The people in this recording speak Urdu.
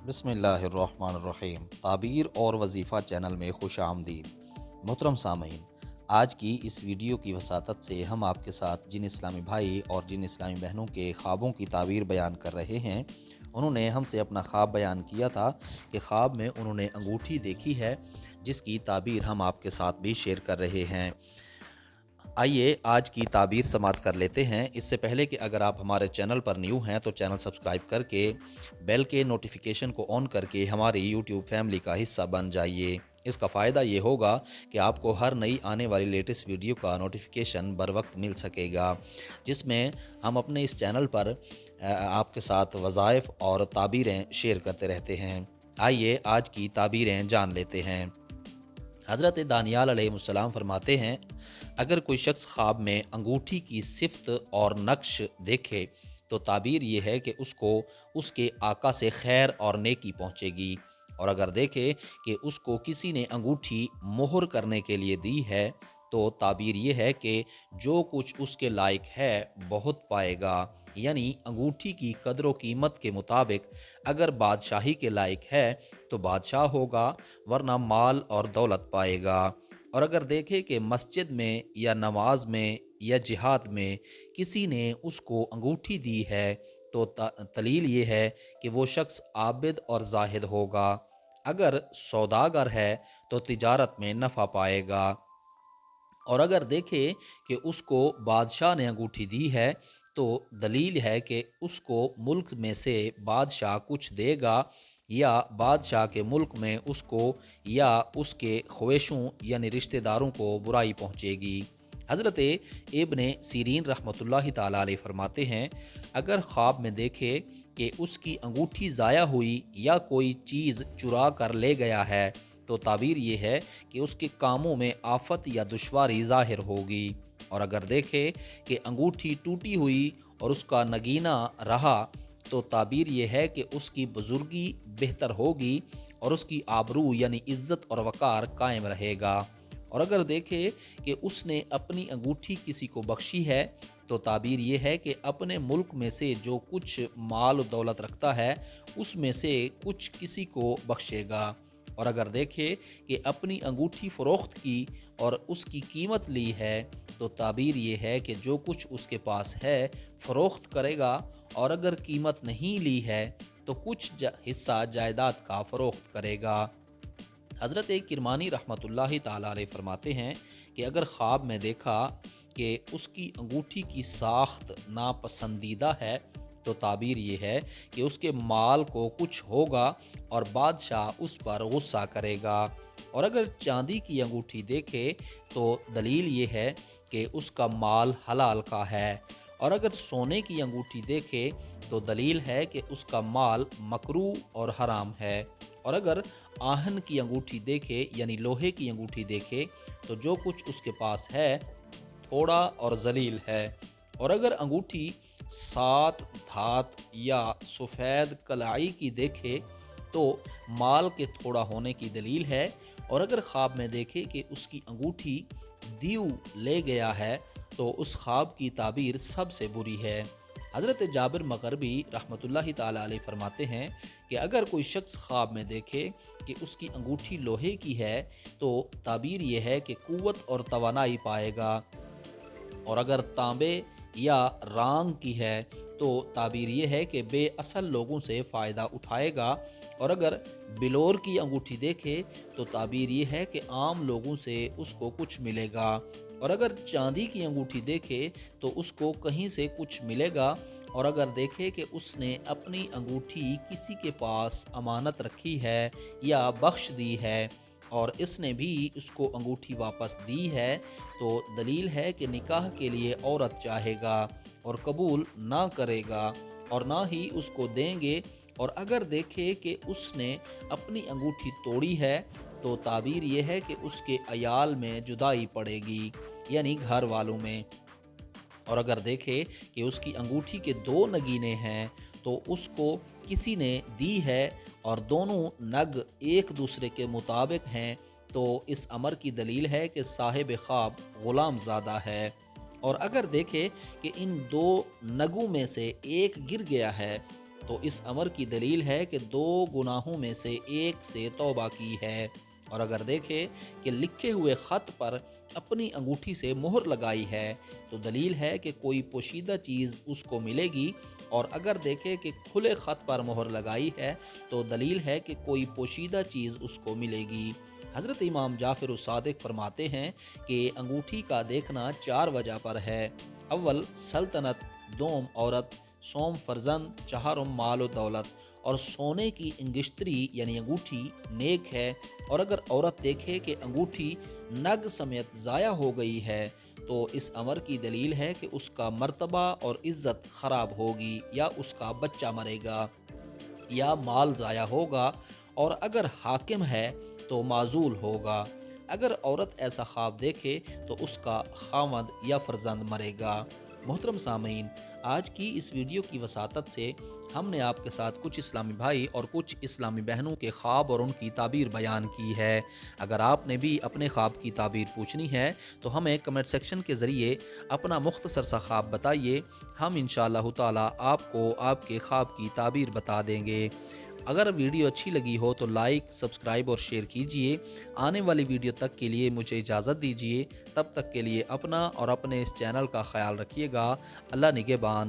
بسم اللہ الرحمن الرحیم۔ تعبیر اور وظیفہ چینل میں خوش آمدید۔ محترم سامعین، آج کی اس ویڈیو کی وساطت سے ہم آپ کے ساتھ جن اسلامی بھائی اور جن اسلامی بہنوں کے خوابوں کی تعبیر بیان کر رہے ہیں، انہوں نے ہم سے اپنا خواب بیان کیا تھا کہ خواب میں انہوں نے انگوٹھی دیکھی ہے، جس کی تعبیر ہم آپ کے ساتھ بھی شیئر کر رہے ہیں۔ آئیے آج کی تعبیر سماعت کر لیتے ہیں۔ اس سے پہلے کہ اگر آپ ہمارے چینل پر نیو ہیں تو چینل سبسکرائب کر کے بیل کے نوٹیفیکیشن کو آن کر کے ہماری یوٹیوب فیملی کا حصہ بن جائیے۔ اس کا فائدہ یہ ہوگا کہ آپ کو ہر نئی آنے والی لیٹسٹ ویڈیو کا نوٹیفیکیشن بر وقت مل سکے گا، جس میں ہم اپنے اس چینل پر آپ کے ساتھ وظائف اور تعبیریں شیئر کرتے رہتے ہیں۔ آئیے آج کی تعبیریں جان لیتے ہیں۔ حضرت دانیال علیہ السلام فرماتے ہیں، اگر کوئی شخص خواب میں انگوٹھی کی صفت اور نقش دیکھے تو تعبیر یہ ہے کہ اس کو اس کے آقا سے خیر اور نیکی پہنچے گی، اور اگر دیکھے کہ اس کو کسی نے انگوٹھی مہر کرنے کے لیے دی ہے تو تعبیر یہ ہے کہ جو کچھ اس کے لائق ہے بہت پائے گا، یعنی انگوٹھی کی قدر و قیمت کے مطابق اگر بادشاہی کے لائق ہے تو بادشاہ ہوگا، ورنہ مال اور دولت پائے گا۔ اور اگر دیکھے کہ مسجد میں یا نماز میں یا جہاد میں کسی نے اس کو انگوٹھی دی ہے تو دلیل یہ ہے کہ وہ شخص عابد اور زاہد ہوگا۔ اگر سوداگر ہے تو تجارت میں نفع پائے گا، اور اگر دیکھے کہ اس کو بادشاہ نے انگوٹھی دی ہے تو دلیل ہے کہ اس کو ملک میں سے بادشاہ کچھ دے گا، یا بادشاہ کے ملک میں اس کو یا اس کے خویشوں یعنی رشتہ داروں کو برائی پہنچے گی۔ حضرت ابن سیرین رحمۃ اللہ تعالیٰ علیہ فرماتے ہیں، اگر خواب میں دیکھے کہ اس کی انگوٹھی ضائع ہوئی یا کوئی چیز چرا کر لے گیا ہے تو تعبیر یہ ہے کہ اس کے کاموں میں آفت یا دشواری ظاہر ہوگی، اور اگر دیکھے کہ انگوٹھی ٹوٹی ہوئی اور اس کا نگینہ رہا تو تعبیر یہ ہے کہ اس کی بزرگی بہتر ہوگی اور اس کی آبرو یعنی عزت اور وقار قائم رہے گا، اور اگر دیکھے کہ اس نے اپنی انگوٹھی کسی کو بخشی ہے تو تعبیر یہ ہے کہ اپنے ملک میں سے جو کچھ مال و دولت رکھتا ہے اس میں سے کچھ کسی کو بخشے گا، اور اگر دیکھے کہ اپنی انگوٹھی فروخت کی اور اس کی قیمت لی ہے تو تعبیر یہ ہے کہ جو کچھ اس کے پاس ہے فروخت کرے گا، اور اگر قیمت نہیں لی ہے تو کچھ حصہ جائیداد کا فروخت کرے گا۔ حضرت کرمانی رحمۃ اللہ تعالیٰ علیہ فرماتے ہیں کہ اگر خواب میں دیکھا کہ اس کی انگوٹھی کی ساخت ناپسندیدہ ہے تو تعبیر یہ ہے کہ اس کے مال کو کچھ ہوگا اور بادشاہ اس پر غصہ کرے گا، اور اگر چاندی کی انگوٹھی دیکھے تو دلیل یہ ہے کہ اس کا مال حلال کا ہے، اور اگر سونے کی انگوٹھی دیکھے تو دلیل ہے کہ اس کا مال مکروہ اور حرام ہے، اور اگر آہن کی انگوٹھی دیکھے یعنی لوہے کی انگوٹھی دیکھے تو جو کچھ اس کے پاس ہے تھوڑا اور ذلیل ہے، اور اگر انگوٹھی سات دھات یا سفید کلائی کی دیکھے تو مال کے تھوڑا ہونے کی دلیل ہے، اور اگر خواب میں دیکھے کہ اس کی انگوٹھی دیو لے گیا ہے تو اس خواب کی تعبیر سب سے بری ہے۔ حضرت جابر مغربی رحمۃ اللہ تعالیٰ علیہ فرماتے ہیں کہ اگر کوئی شخص خواب میں دیکھے کہ اس کی انگوٹھی لوہے کی ہے تو تعبیر یہ ہے کہ قوت اور توانائی پائے گا، اور اگر تانبے یا رانگ کی ہے تو تعبیر یہ ہے کہ بے اصل لوگوں سے فائدہ اٹھائے گا، اور اگر بلور کی انگوٹھی دیکھے تو تعبیر یہ ہے کہ عام لوگوں سے اس کو کچھ ملے گا، اور اگر چاندی کی انگوٹھی دیکھے تو اس کو کہیں سے کچھ ملے گا، اور اگر دیکھے کہ اس نے اپنی انگوٹھی کسی کے پاس امانت رکھی ہے یا بخش دی ہے اور اس نے بھی اس کو انگوٹھی واپس دی ہے تو دلیل ہے کہ نکاح کے لیے عورت چاہے گا اور قبول نہ کرے گا اور نہ ہی اس کو دیں گے، اور اگر دیکھے کہ اس نے اپنی انگوٹھی توڑی ہے تو تعبیر یہ ہے کہ اس کے عیال میں جدائی پڑے گی یعنی گھر والوں میں، اور اگر دیکھے کہ اس کی انگوٹھی کے دو نگینے ہیں تو اس کو کسی نے دی ہے اور دونوں نگ ایک دوسرے کے مطابق ہیں تو اس امر کی دلیل ہے کہ صاحب خواب غلام زادہ ہے، اور اگر دیکھے کہ ان دو نگوں میں سے ایک گر گیا ہے تو اس امر کی دلیل ہے کہ 2 گناہوں میں سے ایک سے توبہ کی ہے۔ اور اگر دیکھے کہ لکھے ہوئے خط پر اپنی انگوٹھی سے مہر لگائی ہے تو دلیل ہے کہ کوئی پوشیدہ چیز اس کو ملے گی، اور اگر دیکھے کہ کھلے خط پر مہر لگائی ہے تو دلیل ہے کہ کوئی پوشیدہ چیز اس کو ملے گی۔ حضرت امام جعفر الصادق فرماتے ہیں کہ انگوٹھی کا دیکھنا 4 وجہ پر ہے۔ اول سلطنت، دوم عورت، سوم فرزند، چہارم مال و دولت۔ اور سونے کی انگشتری یعنی انگوٹھی نیک ہے، اور اگر عورت دیکھے کہ انگوٹھی نگ سمیت ضائع ہو گئی ہے تو اس امر کی دلیل ہے کہ اس کا مرتبہ اور عزت خراب ہوگی، یا اس کا بچہ مرے گا، یا مال ضائع ہوگا، اور اگر حاکم ہے تو معزول ہوگا۔ اگر عورت ایسا خواب دیکھے تو اس کا خاوند یا فرزند مرے گا۔ محترم سامعین، آج کی اس ویڈیو کی وساطت سے ہم نے آپ کے ساتھ کچھ اسلامی بھائی اور کچھ اسلامی بہنوں کے خواب اور ان کی تعبیر بیان کی ہے۔ اگر آپ نے بھی اپنے خواب کی تعبیر پوچھنی ہے تو ہمیں کمنٹ سیکشن کے ذریعے اپنا مختصر سا خواب بتائیے، ہم انشاءاللہ تعالی آپ کو آپ کے خواب کی تعبیر بتا دیں گے۔ اگر ویڈیو اچھی لگی ہو تو لائک، سبسکرائب اور شیئر کیجئے۔ آنے والی ویڈیو تک کے لیے مجھے اجازت دیجیے، تب تک کے لیے اپنا اور اپنے اس چینل کا خیال رکھیے گا۔ اللہ نگہبان۔